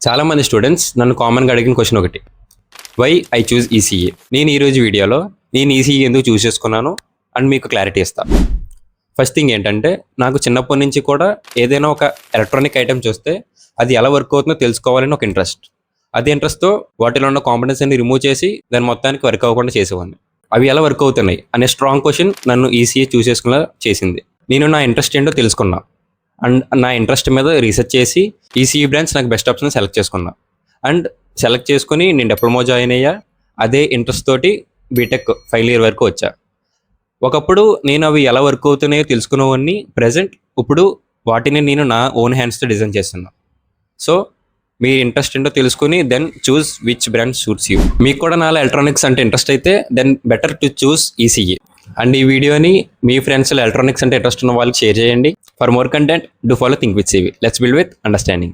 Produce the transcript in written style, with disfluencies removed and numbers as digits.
చాలామంది స్టూడెంట్స్ నన్ను కామన్గా అడిగిన క్వశ్చన్ ఒకటి, వై ఐ చూస్ ఈసీఈ. నేను ఈరోజు వీడియోలో నేను ఈసీఈ ఎందుకు చూస్ చేసుకున్నాను అండ్ మీకు క్లారిటీ ఇస్తాను. ఫస్ట్ థింగ్ ఏంటంటే, నాకు చిన్నప్పటి నుంచి కూడా ఏదైనా ఒక ఎలక్ట్రానిక్ ఐటెం చూస్తే అది ఎలా వర్క్ అవుతుందో తెలుసుకోవాలని ఒక ఇంట్రెస్ట్. అదే ఇంట్రెస్ట్తో వాటిలో ఉన్న కాంపిటెన్స్ అన్ని రిమూవ్ చేసి దాని మొత్తానికి వర్క్ అవ్వకుండా చేసేవాడిని. అవి ఎలా వర్క్ అవుతున్నాయి అనే స్ట్రాంగ్ క్వశ్చన్ నన్ను ఈసీఈ చూస్ చేసుకునేలా చేసింది. నేను నా ఇంట్రెస్ట్ ఏంటో తెలుసుకున్నా అండ్ నా ఇంట్రెస్ట్ మీద రీసెర్చ్ చేసి ఈసీఈ బ్రాంచ్ నాకు బెస్ట్ ఆప్షన్ సెలెక్ట్ చేసుకున్నా. అండ్ సెలెక్ట్ చేసుకుని నేను డిప్లొమా జాయిన్ అయ్యా. అదే ఇంట్రెస్ట్ తోటి బీటెక్ ఫైనల్ ఇయర్ వరకు వచ్చా. ఒకప్పుడు నేను అవి ఎలా వర్క్ అవుతున్నాయో తెలుసుకునేవాడిని. ప్రజెంట్ ఇప్పుడు వాటిని నేను నా ఓన్ హ్యాండ్స్తో డిజైన్ చేస్తున్నా. సో మీ ఇంట్రెస్ట్ ఏంటో తెలుసుకుని then choose which brand suits you. మీకు కూడా నాలో ఎలక్ట్రానిక్స్ అంటే ఇంట్రెస్ట్ అయితే then better to choose ECE. And ఈ వీడియోని మీ ఫ్రెండ్స్లో ఎలక్ట్రానిక్స్ అంటే ఇంట్రెస్ట్ ఉన్న వాళ్ళకి షేర్ చేయండి. For more content do follow think with CV. Let's build with understanding.